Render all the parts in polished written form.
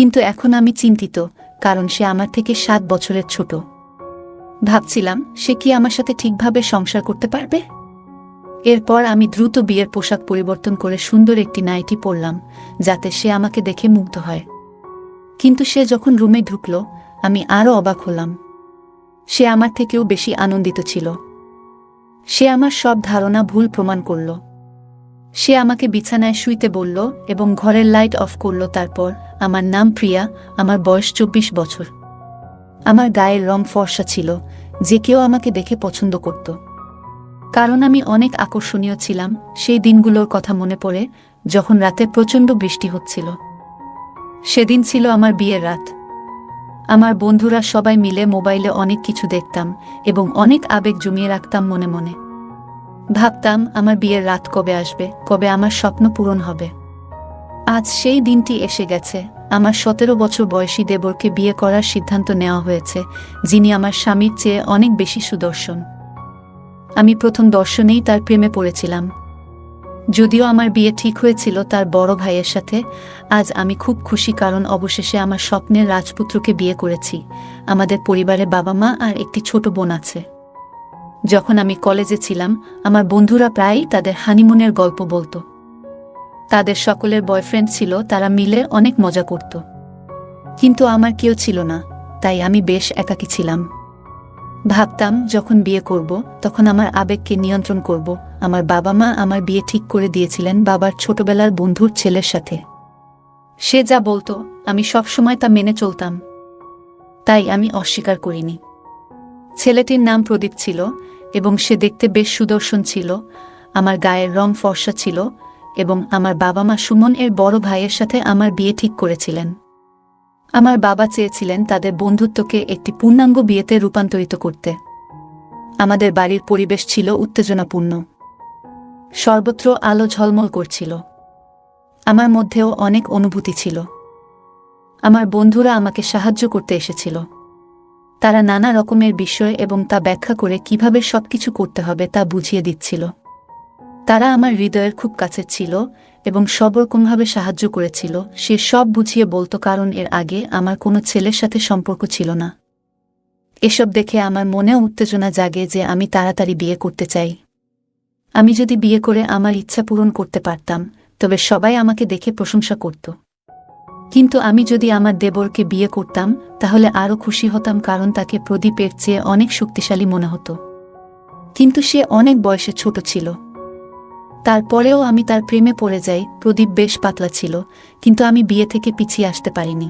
কিন্তু এখন আমি চিন্তিত, কারণ সে আমার থেকে 7 বছরের ছোট। ভাবছিলাম, সে কি আমার সাথে ঠিকভাবে সংসার করতে পারবে? এরপর আমি দ্রুত বিয়ের পোশাক পরিবর্তন করে সুন্দর একটি নাইটি পরলাম, যাতে সে আমাকে দেখে মুগ্ধ হয়। কিন্তু সে যখন রুমে ঢুকল, আমি আরও অবাক হলাম। সে আমার থেকেও বেশি আনন্দিত ছিল। সে আমার সব ধারণা ভুল প্রমাণ করল। সে আমাকে বিছানায় শুইতে বলল এবং ঘরের লাইট অফ করল। তারপর, আমার নাম প্রিয়া, আমার বয়স 24 বছর। আমার গায়ের রং ফর্সা ছিল, যে কেউ আমাকে দেখে পছন্দ করত। কারণ আমি অনেক আকর্ষণীয় ছিলাম। সেই দিনগুলোর কথা মনে পড়ে, যখন রাতে প্রচণ্ড বৃষ্টি হচ্ছিল। সেদিন ছিল আমার বিয়ের রাত। আমার বন্ধুরা সবাই মিলে মোবাইলে অনেক কিছু দেখতাম এবং অনেক আবেগ জমিয়ে রাখতাম মনে মনে। ভাবতাম, আমার বিয়ের রাত কবে আসবে, কবে আমার স্বপ্ন পূরণ হবে। আজ সেই দিনটি এসে গেছে। আমার 17 বছর বয়সী দেবরকে বিয়ে করার সিদ্ধান্ত নেওয়া হয়েছে, যিনি আমার স্বামীর চেয়ে অনেক বেশি সুদর্শন। আমি প্রথম দর্শনেই তার প্রেমে পড়েছিলাম। যদিও আমার বিয়ে ঠিক হয়েছিল তার বড় ভাইয়ের সাথে, আজ আমি খুব খুশি, কারণ অবশেষে আমার স্বপ্নের রাজপুত্রকে বিয়ে করেছি। আমাদের পরিবারে বাবা মা আর একটি ছোট বোন আছে। যখন আমি কলেজে ছিলাম, আমার বন্ধুরা প্রায়ই তাদের হানিমুনের গল্প বলতো। তাদের সকলের বয়ফ্রেন্ড ছিল, তারা মিলে অনেক মজা করত। কিন্তু আমার কেউ ছিল না, তাই আমি বেশ একাকী ছিলাম। ভাবতাম, যখন বিয়ে করব, তখন আমার আবেগকে নিয়ন্ত্রণ করব। আমার বাবা মা আমার বিয়ে ঠিক করে দিয়েছিলেন বাবার ছোটবেলার বন্ধুর ছেলের সাথে। সে যা বলতো, আমি সবসময় তা মেনে চলতাম। তাই আমি অস্বীকার করিনি। ছেলেটির নাম প্রদীপ ছিল এবং সে দেখতে বেশ সুদর্শন ছিল। আমার গায়ের রং ফর্সা ছিল এবং আমার বাবা মা সুমন এর বড় ভাইয়ের সাথে আমার বিয়ে ঠিক করেছিলেন। আমার বাবা চেয়েছিলেন তাদের বন্ধুত্বকে একটি পূর্ণাঙ্গ বিয়েতে রূপান্তরিত করতে। আমাদের বাড়ির পরিবেশ ছিল উত্তেজনাপূর্ণ। সর্বত্র আলো ঝলমল করছিল। আমার মধ্যেও অনেক অনুভূতি ছিল। আমার বন্ধুরা আমাকে সাহায্য করতে এসেছিল। তারা নানা রকমের বিষয় এবং তা ব্যাখ্যা করে কিভাবে সবকিছু করতে হবে তা বুঝিয়ে দিচ্ছিল। তারা আমার হৃদয়ের খুব কাছে ছিল এবং সবরকমভাবে সাহায্য করেছিল। সে সব বুঝিয়ে বলতো, কারণ এর আগে আমার কোনো ছেলের সাথে সম্পর্ক ছিল না। এসব দেখে আমার মনেও উত্তেজনা জাগে যে আমি তাড়াতাড়ি বিয়ে করতে চাই। আমি যদি বিয়ে করে আমার ইচ্ছা পূরণ করতে পারতাম, তবে সবাই আমাকে দেখে প্রশংসা করত। কিন্তু আমি যদি আমার দেবরকে বিয়ে করতাম, তাহলে আরও খুশি হতাম, কারণ তাকে প্রদীপের চেয়ে অনেক শক্তিশালী মনে হতো। কিন্তু সে অনেক বয়সে ছোট ছিল। তারপরেও আমি তার প্রেমে পড়ে যাই। প্রদীপ বেশ পাতলা ছিল, কিন্তু আমি বিয়ে থেকে পিছিয়ে আসতে পারিনি।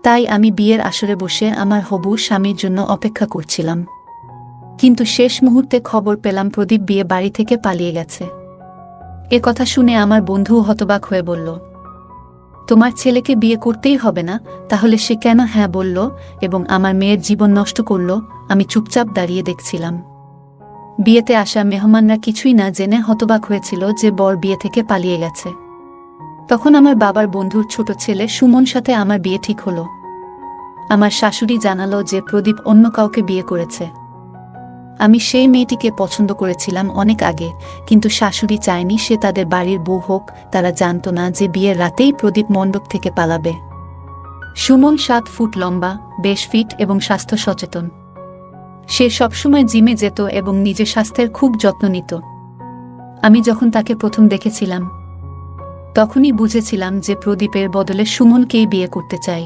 তাই আমি বিয়ের আসরে বসে আমার হবু স্বামীর জন্য অপেক্ষা করছিলাম। কিন্তু শেষ মুহূর্তে খবর পেলাম প্রদীপ বিয়ে বাড়ি থেকে পালিয়ে গেছে। এ কথা শুনে আমার বন্ধু হতবাক হয়ে বলল, তোমার ছেলেকে বিয়ে করতেই হবে না, তাহলে সে কেন হ্যাঁ বলল এবং আমার মেয়ের জীবন নষ্ট করল? আমি চুপচাপ দাঁড়িয়ে দেখছিলাম। বিয়েতে আসা মেহমানরা কিছুই না জেনে হতবাক হয়েছিল যে বর বিয়ে থেকে পালিয়ে গেছে। তখন আমার বাবার বন্ধুর ছোট ছেলে সুমন সাথে আমার বিয়ে ঠিক হলো। আমার শাশুড়ি জানালো যে প্রদীপ অন্য কাউকে বিয়ে করেছে। আমি সেই মেয়েটিকে পছন্দ করেছিলাম অনেক আগে, কিন্তু শাশুড়ি চায়নি সে তাদের বাড়ির বউ হোক। তারা জানতো না যে বিয়ের রাতেই প্রদীপ মণ্ডপ থেকে পালাবে। সুমন 7 ফুট লম্বা, বেশ ফিট এবং স্বাস্থ্য সচেতন। সে সবসময় জিমে যেত এবং নিজের স্বাস্থ্যের খুব যত্ন নিত। আমি যখন তাকে প্রথম দেখেছিলাম, তখনই বুঝেছিলাম যে প্রদীপের বদলে সুমনকেই বিয়ে করতে চাই।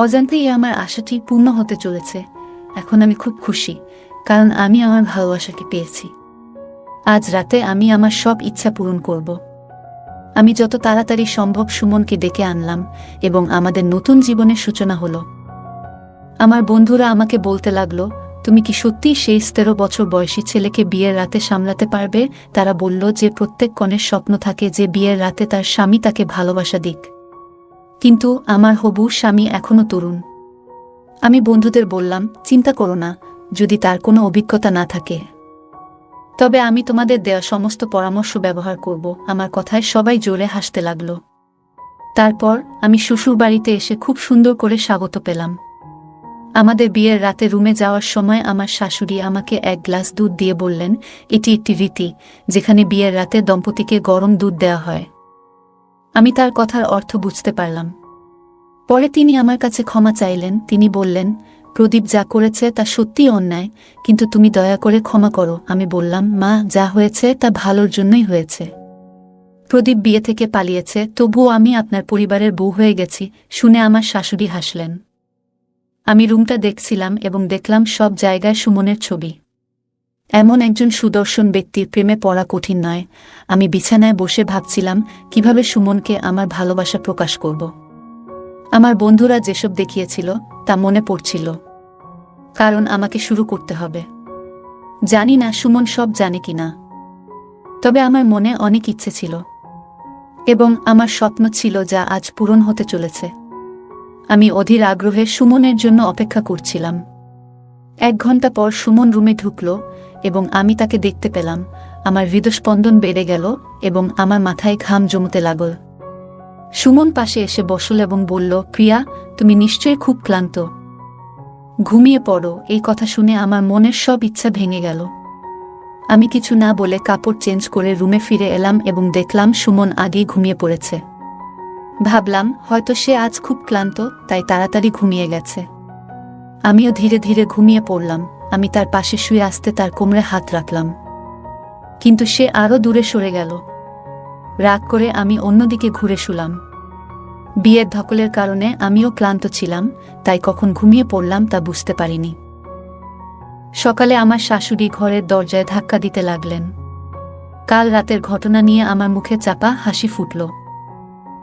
অজান্তেই আমার আশাটি পূর্ণ হতে চলেছে। এখন আমি খুব খুশি, কারণ আমি আমার ভালোবাসাকে পেয়েছি। আজ রাতে আমি আমার সব ইচ্ছা পূরণ করব। আমি যত তাড়াতাড়ি সম্ভব সুমনকে ডেকে আনলাম এবং আমাদের নতুন জীবনের সূচনা হলো। আমার বন্ধুরা আমাকে বলতে লাগলো, তুমি কি সত্যিই সেই 13 বছর বয়সী ছেলেকে বিয়ের রাতে সামলাতে পারবে? তারা বলল যে প্রত্যেক কনের স্বপ্ন থাকে যে বিয়ের রাতে তার স্বামী তাকে ভালোবাসা দিক। কিন্তু আমার হবু স্বামী এখনো তরুণ। আমি বন্ধুদের বললাম, চিন্তা করো না, যদি তার কোনো অভিজ্ঞতা না থাকে, তবে আমি তোমাদের দেওয়া সমস্ত পরামর্শ ব্যবহার করব। আমার কথায় সবাই জোরে হাসতে লাগল। তারপর আমি শ্বশুর বাড়িতে এসে খুব সুন্দর করে স্বাগত পেলাম। আমাদের বিয়ের রাতে রুমে যাওয়ার সময় আমার শাশুড়ি আমাকে 1 গ্লাস দুধ দিয়ে বললেন, এটি একটি রীতি যেখানে বিয়ের রাতে দম্পতিকে গরম দুধ দেওয়া হয়। আমি তার কথার অর্থ বুঝতে পারলাম। পরে তিনি আমার কাছে ক্ষমা চাইলেন। তিনি বললেন, প্রদীপ যা করেছে তা সত্যিই অন্যায়, কিন্তু তুমি দয়া করে ক্ষমা করো। আমি বললাম, মা, যা হয়েছে তা ভালোর জন্যই হয়েছে। প্রদীপ বিয়ে থেকে পালিয়েছে, তবুও আমি আপনার পরিবারের বউ হয়ে গেছি। শুনে আমার শাশুড়ি হাসলেন। আমি রুমটা দেখছিলাম এবং দেখলাম সব জায়গায় সুমনের ছবি। এমন একজন সুদর্শন ব্যক্তির প্রেমে পড়া কঠিন নয়। আমি বিছানায় বসে ভাবছিলাম কিভাবে সুমনকে আমার ভালোবাসা প্রকাশ করব। আমার বন্ধুরা যেসব দেখিয়েছিল তা মনে পড়ছিল, কারণ আমাকে শুরু করতে হবে। জানি না সুমন সব জানে কিনা, তবে আমার মনে অনেক ইচ্ছে ছিল এবং আমার স্বপ্ন ছিল যা আজ পূরণ হতে চলেছে। আমি অধীর আগ্রহে সুমনের জন্য অপেক্ষা করছিলাম। 1 ঘন্টা পর সুমন রুমে ঢুকল এবং আমি তাকে দেখতে পেলাম। আমার হৃদস্পন্দন বেড়ে গেল এবং আমার মাথায় ঘাম জমতে লাগল। সুমন পাশে এসে বসল এবং বলল, প্রিয়া, তুমি নিশ্চয়ই খুব ক্লান্ত, ঘুমিয়ে পড়ো। এই কথা শুনে আমার মনের সব ইচ্ছা ভেঙে গেল। আমি কিছু না বলে কাপড় চেঞ্জ করে রুমে ফিরে এলাম এবং দেখলাম সুমন আগেই ঘুমিয়ে পড়েছে। ভাবলাম হয়তো সে আজ খুব ক্লান্ত, তাই তাড়াতাড়ি ঘুমিয়ে গেছে। আমিও ধীরে ধীরে ঘুমিয়ে পড়লাম। আমি তার পাশে শুয়ে আসতে তার কোমরে হাত রাখলাম, কিন্তু সে আরও দূরে সরে গেল। রাগ করে আমি অন্যদিকে ঘুরে শুলাম। বিয়ের ধকলের কারণে আমিও ক্লান্ত ছিলাম, তাই কখন ঘুমিয়ে পড়লাম তা বুঝতে পারিনি। সকালে আমার শাশুড়ি ঘরের দরজায় ধাক্কা দিতে লাগলেন। কাল রাতের ঘটনা নিয়ে আমার মুখে চাপা হাসি ফুটল।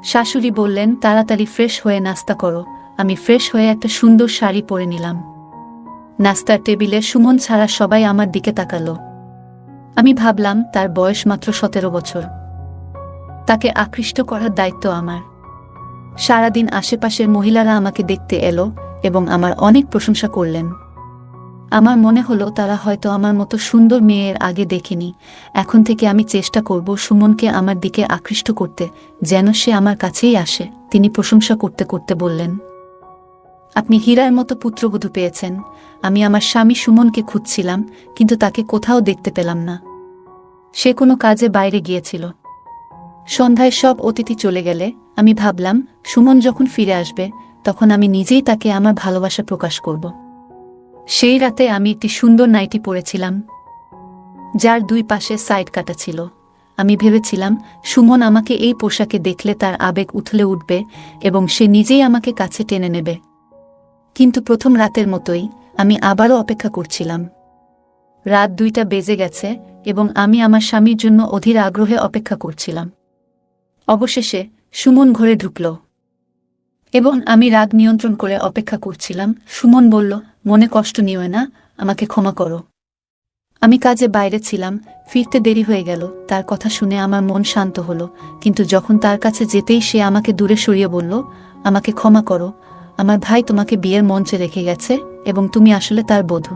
শাশুড়ি বললেন, তাড়াতাড়ি ফ্রেশ হয়ে নাস্তা করো। আমি ফ্রেশ হয়ে একটা সুন্দর শাড়ি পরে নিলাম। নাস্তার টেবিলে সুমন ছাড়া সবাই আমার দিকে তাকালো। আমি ভাবলাম তার বয়স মাত্র 17 বছর। তাকে আকৃষ্ট করার দায়িত্ব আমার। সারাদিন আশেপাশের মহিলারা আমাকে দেখতে এলো এবং আমার অনেক প্রশংসা করলেন। আমার মনে হলো তারা হয়তো আমার মতো সুন্দর মেয়ের আগে দেখেনি। এখন থেকে আমি চেষ্টা করব সুমনকে আমার দিকে আকৃষ্ট করতে, যেন সে আমার কাছেই আসে। তিনি প্রশংসা করতে করতে বললেন, আপনি হীরার মতো পুত্রবধূ পেয়েছেন। আমি আমার স্বামী সুমনকে খুঁজছিলাম, কিন্তু তাকে কোথাও দেখতে পেলাম না। সে কোনো কাজে বাইরে গিয়েছিল। সন্ধ্যায় সব অতিথি চলে গেলে আমি ভাবলাম সুমন যখন ফিরে আসবে তখন আমি নিজেই তাকে আমার ভালোবাসা প্রকাশ করব। সেই রাতে আমি একটি সুন্দর নাইটি পরেছিলাম, যার 2 পাশে সাইড কাটা ছিল। আমি ভেবেছিলাম সুমন আমাকে এই পোশাকে দেখলে তার আবেগ উথলে উঠবে এবং সে নিজেই আমাকে কাছে টেনে নেবে। কিন্তু প্রথম রাতের মতোই আমি আবারও অপেক্ষা করছিলাম। রাত 2টা বেজে গেছে এবং আমি আমার স্বামীর জন্য অধীর আগ্রহে অপেক্ষা করছিলাম। অবশেষে সুমন ঘরে ঢুকল এবং আমি রাগ নিয়ন্ত্রণ করে অপেক্ষা করছিলাম। সুমন বলল, মনে কষ্ট নিও না, আমাকে ক্ষমা করো। আমি কাজে বাইরে ছিলাম, ফিরতে দেরি হয়ে গেল। তার কথা শুনে আমার মন শান্ত হলো, কিন্তু যখন তার কাছে যেতেই সে আমাকে দূরে সরিয়ে বলল, আমাকে ক্ষমা করো, আমার ভাই তোমাকে বিয়ের মঞ্চে রেখে গেছে এবং তুমি আসলে তার বধূ।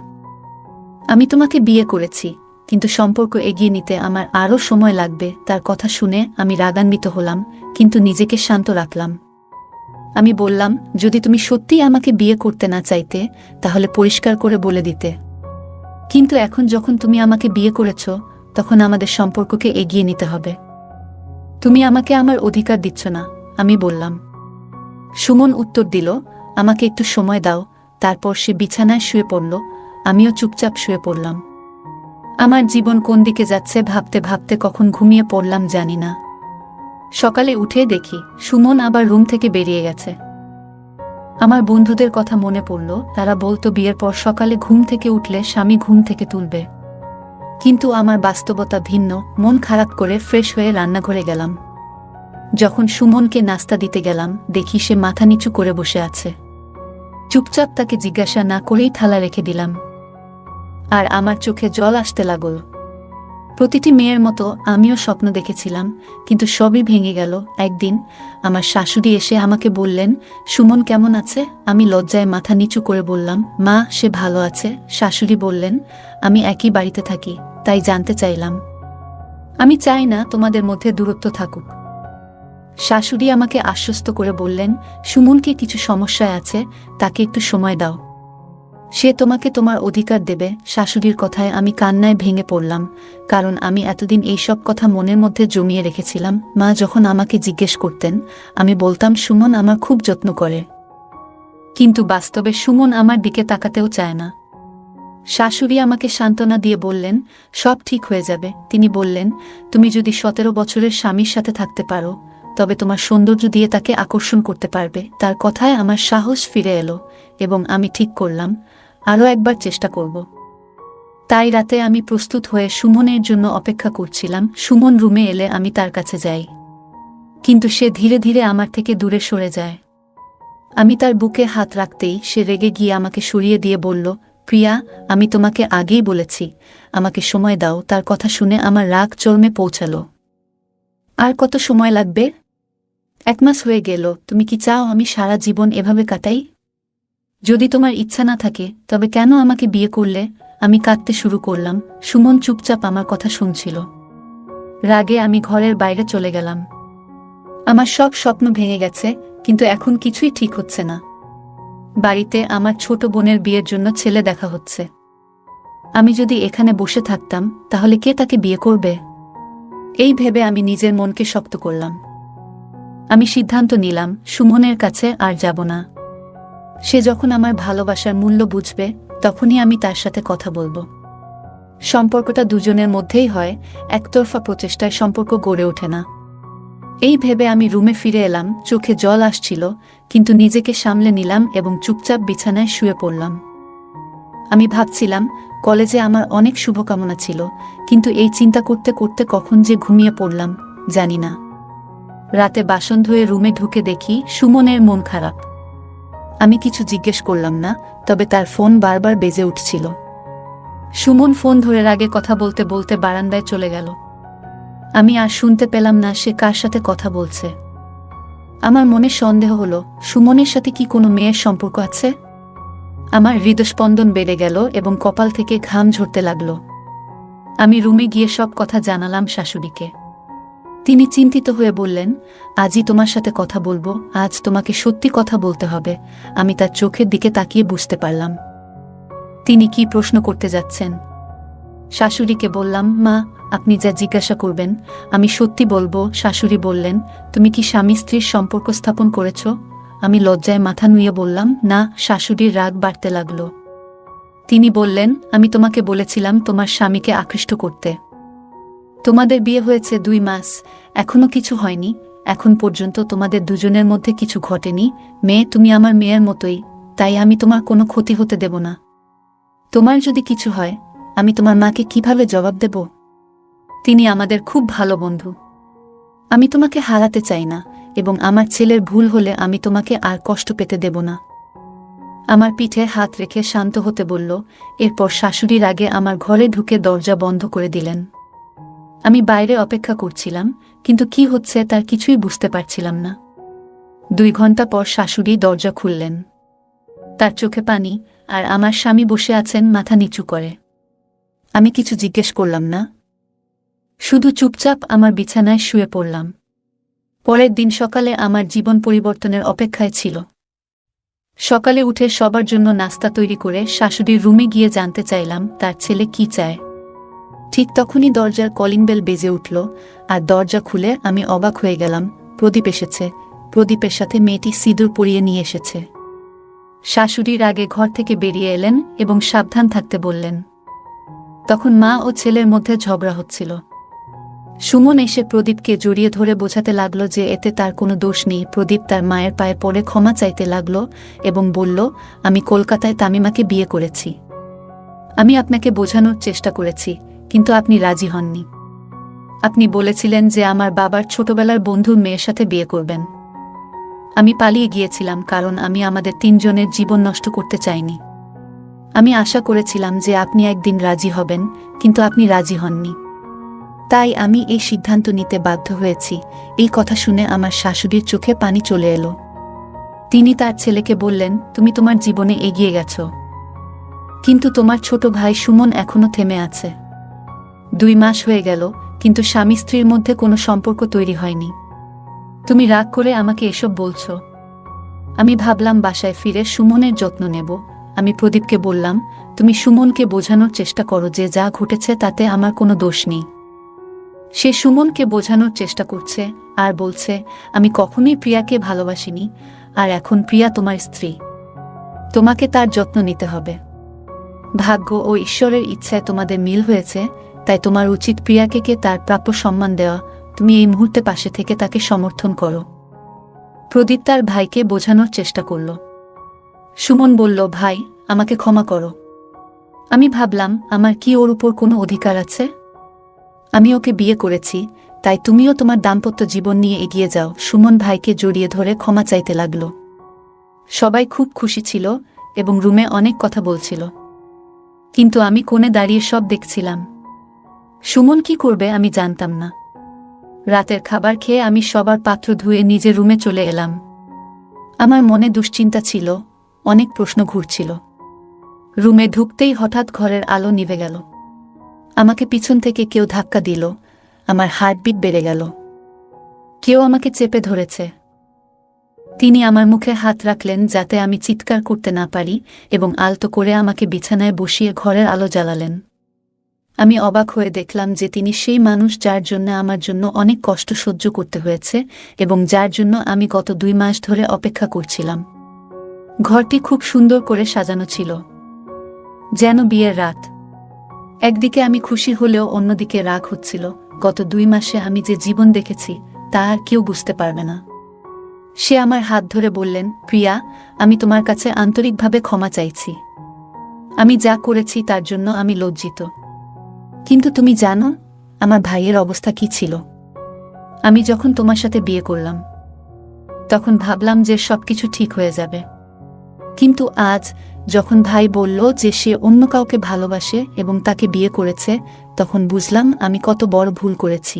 আমি তোমাকে বিয়ে করেছি, কিন্তু সম্পর্ক এগিয়ে নিতে আমার আরও সময় লাগবে। তার কথা শুনে আমি রাগান্বিত হলাম, কিন্তু নিজেকে শান্ত রাখলাম। আমি বললাম, যদি তুমি সত্যিই আমাকে বিয়ে করতে না চাইতে তাহলে পরিষ্কার করে বলে দিতে, কিন্তু এখন যখন তুমি আমাকে বিয়ে করেছ তখন আমাদের সম্পর্ককে এগিয়ে নিতে হবে। তুমি আমাকে আমার অধিকার দিচ্ছ না, আমি বললাম। সুমন উত্তর দিল, আমাকে একটু সময় দাও। তারপর সে বিছানায় শুয়ে পড়ল, আমিও চুপচাপ শুয়ে পড়লাম। আমার জীবন কোন দিকে যাচ্ছে ভাবতে ভাবতে কখন ঘুমিয়ে পড়লাম জানি না। সকালে উঠে দেখি সুমন আবার রুম থেকে বেরিয়ে গেছে। আমার বন্ধুদের কথা মনে পড়ল, তারা বলতো বিয়ের পর সকালে ঘুম থেকে উঠলে স্বামী ঘুম থেকে তুলবে, কিন্তু আমার বাস্তবতা ভিন্ন। মন খারাপ করে ফ্রেশ হয়ে রান্নাঘরে গেলাম। যখন সুমনকে নাস্তা দিতে গেলাম দেখি সে মাথা নিচু করে বসে আছে। চুপচাপ তাকে জিজ্ঞাসা না করেই থালা রেখে দিলাম, আর আমার চোখে জল আসতে লাগল। প্রতিটি মেয়ের মতো আমিও স্বপ্ন দেখেছিলাম, কিন্তু সবই ভেঙে গেল। একদিন আমার শাশুড়ি এসে আমাকে বললেন, সুমন কেমন আছে? আমি লজ্জায় মাথা নিচু করে বললাম, মা, সে ভালো আছে। শাশুড়ি বললেন, আমি একই বাড়িতে থাকি, তাই জানতে চাইলাম। আমি চাই না তোমাদের মধ্যে দূরত্ব থাকুক। শাশুড়ি আমাকে আশ্বস্ত করে বললেন, সুমনকে কিছু সমস্যায় আছে, তাকে একটু সময় দাও, সে তোমাকে তোমার অধিকার দেবে। শাশুড়ির কথায় আমি কান্নায় ভেঙে পড়লাম, কারণ আমি এতদিন এইসব কথা মনের মধ্যে জমিয়ে রেখেছিলাম। মা যখন আমাকে জিজ্ঞেস করতেন আমি বলতাম সুমন আমার খুব যত্ন করে, কিন্তু বাস্তবে সুমন আমার দিকে তাকাতেও চায় না। শাশুড়ি আমাকে সান্ত্বনা দিয়ে বললেন, সব ঠিক হয়ে যাবে। তিনি বললেন, তুমি যদি 17 বছরের স্বামীর সাথে থাকতে পারো তবে তোমার সৌন্দর্য দিয়ে তাকে আকর্ষণ করতে পারবে। তার কথায় আমার সাহস ফিরে এলো এবং আমি ঠিক করলাম আরও একবার চেষ্টা করব। তাই রাতে আমি প্রস্তুত হয়ে সুমনের জন্য অপেক্ষা করছিলাম। সুমন রুমে এলে আমি তার কাছে যাই, কিন্তু সে ধীরে ধীরে আমার থেকে দূরে সরে যায়। আমি তার বুকে হাত রাখতেই সে রেগে গিয়ে আমাকে সরিয়ে দিয়ে বলল, প্রিয়া, আমি তোমাকে আগেই বলেছি, আমাকে সময় দাও। তার কথা শুনে আমার রাগ চরমে পৌঁছালো। আর কত সময় লাগবে? 1 মাস হয়ে গেল। তুমি কি চাও আমি সারা জীবন এভাবে কাটাই? যদি তোমার ইচ্ছা না থাকে তবে কেন আমাকে বিয়ে করলে? আমি কাঁদতে শুরু করলাম। সুমন চুপচাপ আমার কথা শুনছিল। রাগে আমি ঘরের বাইরে চলে গেলাম। আমার সব স্বপ্ন ভেঙে গেছে, কিন্তু এখন কিছুই ঠিক হচ্ছে না। বাড়িতে আমার ছোট বোনের বিয়ের জন্য ছেলে দেখা হচ্ছে। আমি যদি এখানে বসে থাকতাম তাহলে কে তাকে বিয়ে করবে? এই ভেবে আমি নিজের মনকে শক্ত করলাম। আমি সিদ্ধান্ত নিলাম সুমনের কাছে আর যাব না। সে যখন আমার ভালোবাসার মূল্য বুঝবে তখনই আমি তার সাথে কথা বলবো। সম্পর্কটা দুজনের মধ্যেই হয়, একতরফা প্রচেষ্টায় সম্পর্ক গড়ে ওঠে না। এই ভেবে আমি রুমে ফিরে এলাম। চোখে জল আসছিল, কিন্তু নিজেকে সামলে নিলাম এবং চুপচাপ বিছানায় শুয়ে পড়লাম। আমি ভাবছিলাম কলেজে আমার অনেক শুভকামনা ছিল, কিন্তু এই চিন্তা করতে করতে কখন যে ঘুমিয়ে পড়লাম জানি না। রাতে বাসন ধুয়ে রুমে ঢুকে দেখি সুমনের মন খারাপ। আমি কিছু জিজ্ঞেস করলাম না, তবে তার ফোন বারবার বেজে উঠছিল। সুমন ফোন ধরে রাগে কথা বলতে বলতে বারান্দায় চলে গেল। আমি আর শুনতে পেলাম না সে কার সাথে কথা বলছে। আমার মনে সন্দেহ হলো, সুমনের সাথে কি কোনো মেয়ের সম্পর্ক আছে? আমার হৃদস্পন্দন বেড়ে গেল এবং কপাল থেকে ঘাম ঝরতে লাগল। আমি রুমে গিয়ে সব কথা জানালাম শাশুড়িকে। তিনি চিন্তিত হয়ে বললেন, আজই তোমার সাথে কথা বলবো, আজ তোমাকে সত্যি কথা বলতে হবে। আমি তার চোখের দিকে তাকিয়ে বুঝতে পারলাম তিনি কি প্রশ্ন করতে যাচ্ছেন। শাশুড়িকে বললাম, মা, আপনি যা জিজ্ঞাসা করবেন আমি সত্যি বলবো। শাশুড়ি বললেন, তুমি কি স্বামী স্ত্রীর সম্পর্ক স্থাপন করেছ? আমি লজ্জায় মাথা নুয়ে বললাম, না। শাশুড়ির রাগ বাড়তে লাগল। তিনি বললেন, আমি তোমাকে বলেছিলাম তোমার স্বামীকে আকৃষ্ট করতে। তোমাদের বিয়ে হয়েছে 2 মাস, এখনো কিছু হয়নি। এখন পর্যন্ত তোমাদের দুজনের মধ্যে কিছু ঘটেনি। মেয়ে, তুমি আমার মেয়ের মতোই, তাই আমি তোমার কোনো ক্ষতি হতে দেব না। তোমার যদি কিছু হয় আমি তোমার মাকে কিভাবে জবাব দেব? তিনি আমাদের খুব ভালো বন্ধু। আমি তোমাকে হারাতে চাই না, এবং আমার ছেলের ভুল হলে আমি তোমাকে আর কষ্ট পেতে দেব না। আমার পিঠে হাত রেখে শান্ত হতে বলল। এরপর শাশুড়ির আগে আমার ঘরে ঢুকে দরজা বন্ধ করে দিলেন। আমি বাইরে অপেক্ষা করছিলাম, কিন্তু কি হচ্ছে তার কিছুই বুঝতে পারছিলাম না। 2 ঘন্টা পর শাশুড়ি দরজা খুললেন। তার চোখে পানি, আর আমার স্বামী বসে আছেন মাথা নিচু করে। আমি কিছু জিজ্ঞেস করলাম না, শুধু চুপচাপ আমার বিছানায় শুয়ে পড়লাম। পরের দিন সকালে আমার জীবন পরিবর্তনের অপেক্ষায় ছিল। সকালে উঠে সবার জন্য নাস্তা তৈরি করে শাশুড়ির রুমে গিয়ে জানতে চাইলাম তার ছেলে কি চায়। ঠিক তখনই দরজার কলিং বেল বেজে উঠল, আর দরজা খুলে আমি অবাক হয়ে গেলাম। প্রদীপ এসেছে। প্রদীপের সাথে মেয়েটি সিঁদুর পরিয়ে নিয়ে এসেছে। শাশুড়ির আগে ঘর থেকে বেরিয়ে এলেন এবং সাবধান থাকতে বললেন। তখন মা ও ছেলের মধ্যে ঝগড়া হচ্ছিল। সুমন এসে প্রদীপকে জড়িয়ে ধরে বোঝাতে লাগল যে এতে তার কোনো দোষ নেই। প্রদীপ তার মায়ের পায়ে পড়ে ক্ষমা চাইতে লাগল এবং বলল, আমি কলকাতায় তামিমাকে বিয়ে করেছি। আমি আপনাকে বোঝানোর চেষ্টা করেছি, কিন্তু আপনি রাজি হননি। আপনি বলেছিলেন যে আমার বাবার ছোটবেলার বন্ধুর মেয়ের সাথে বিয়ে করবেন। আমি পালিয়ে গিয়েছিলাম কারণ আমি আমাদের 3 জনের জীবন নষ্ট করতে চাইনি। আমি আশা করেছিলাম যে আপনি একদিন রাজি হবেন, কিন্তু আপনি রাজি হননি। তাই আমি এই সিদ্ধান্ত নিতে বাধ্য হয়েছি। এই কথা শুনে আমার শাশুড়ির চোখে পানি চলে এলো। তিনি তার ছেলেকে বললেন, তুমি তোমার জীবনে এগিয়ে গেছ, কিন্তু তোমার ছোট ভাই সুমন এখনো থেমে আছে। 2 মাস হয়ে গেল, কিন্তু স্বামী স্ত্রীর মধ্যে কোনো সম্পর্ক তৈরি হয়নি। তুমি রাগ করে আমাকে এসব বলছো। আমি ভাবলাম বাসায় ফিরে সুমনের যত্ন নেব। আমি প্রদীপকে বললাম, তুমি সুমনকে বোঝানোর চেষ্টা করো যে যা ঘটেছে তাতে আমার কোনো দোষ নেই। সে সুমনকে বোঝানোর চেষ্টা করছে আর বলছে, আমি কখনোই প্রিয়াকে ভালোবাসিনি, আর এখন প্রিয়া তোমার স্ত্রী। তোমাকে তার যত্ন নিতে হবে। ভাগ্য ও ঈশ্বরের ইচ্ছায় তোমাদের মিল হয়েছে, তাই তোমার উচিত প্রিয়াকে তার প্রাপ্য সম্মান দেওয়া। তুমি এই মুহূর্তে পাশে থেকে তাকে সমর্থন করো। প্রদীপ তার ভাইকে বোঝানোর চেষ্টা করল। সুমন বলল, ভাই, আমাকে ক্ষমা করো। আমি ভাবলাম, আমার কি ওর উপর কোনো অধিকার আছে? আমি ওকে বিয়ে করেছি, তাই তুমিও তোমার দাম্পত্য জীবন নিয়ে এগিয়ে যাও। সুমন ভাইকে জড়িয়ে ধরে ক্ষমা চাইতে লাগল। সবাই খুব খুশি ছিল এবং রুমে অনেক কথা বলছিল, কিন্তু আমি কোণে দাঁড়িয়ে সব দেখছিলাম। সুমন কি করবে আমি জানতাম না। রাতের খাবার খেয়ে আমি সবার পাত্র ধুয়ে নিজের রুমে চলে এলাম। আমার মনে দুশ্চিন্তা ছিল, অনেক প্রশ্ন ঘুরছিল। রুমে ঢুকতেই হঠাৎ ঘরের আলো নিভে গেল। আমাকে পিছন থেকে কেউ ধাক্কা দিল। আমার হার্টবিট বেড়ে গেল। কেউ আমাকে চেপে ধরেছে। তিনি আমার মুখে হাত রাখলেন যাতে আমি চিৎকার করতে না পারি এবং আলতো করে আমাকে বিছানায় বসিয়ে ঘরের আলো জ্বালালেন। আমি অবাক হয়ে দেখলাম যে তিনি সেই মানুষ যার জন্য আমার জন্য অনেক কষ্ট সহ্য করতে হয়েছে এবং যার জন্য আমি গত 2 মাস ধরে অপেক্ষা করছিলাম। ঘরটি খুব সুন্দর করে সাজানো ছিল, যেন বিয়ের রাত। একদিকে আমি খুশি হলেও অন্যদিকে রাগ হচ্ছিল। গত 2 মাসে আমি যে জীবন দেখেছি তা আর কেউ বুঝতে পারবে না। সে আমার হাত ধরে বললেন, প্রিয়া, আমি তোমার কাছে আন্তরিকভাবে ক্ষমা চাইছি। আমি যা করেছি তার জন্য আমি লজ্জিত। কিন্তু তুমি জানো আমার ভাইয়ের অবস্থা কি ছিল? আমি যখন তোমার সাথে বিয়ে করলাম তখন ভাবলাম যে সবকিছু ঠিক হয়ে যাবে, কিন্তু আজ যখন ভাই বলল যে সে অন্য কাউকে ভালোবাসে এবং তাকে বিয়ে করেছে, তখন বুঝলাম আমি কত বড় ভুল করেছি।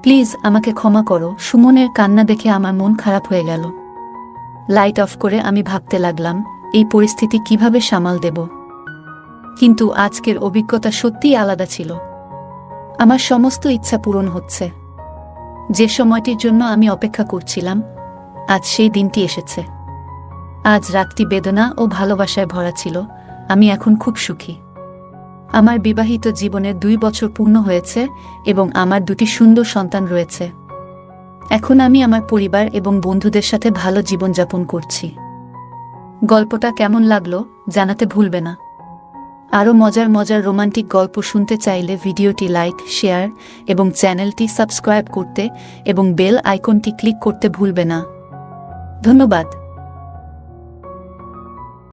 প্লিজ আমাকে ক্ষমা করো। সুমনের কান্না দেখে আমার মন খারাপ হয়ে গেল। লাইট অফ করে আমি ভাবতে লাগলাম এই পরিস্থিতি কিভাবে সামাল দেব। কিন্তু আজকের অভিজ্ঞতা সত্যিই আলাদা ছিল। আমার সমস্ত ইচ্ছা পূরণ হচ্ছে। যে সময়টির জন্য আমি অপেক্ষা করছিলাম, আজ সেই দিনটি এসেছে। আজ রাতটি বেদনা ও ভালোবাসায় ভরা ছিল। আমি এখন খুব সুখী। আমার বিবাহিত জীবনের 2 বছর পূর্ণ হয়েছে এবং আমার 2টি সুন্দর সন্তান রয়েছে। এখন আমি আমার পরিবার এবং বন্ধুদের সাথে ভালো জীবনযাপন করছি। গল্পটা কেমন লাগলো জানাতে ভুলবে না। আরও মজার মজার রোমান্টিক গল্প শুনতে চাইলে ভিডিওটি লাইক, শেয়ার এবং চ্যানেলটি সাবস্ক্রাইব করতে এবং বেল আইকনটি ক্লিক করতে ভুলবে না। ধন্যবাদ।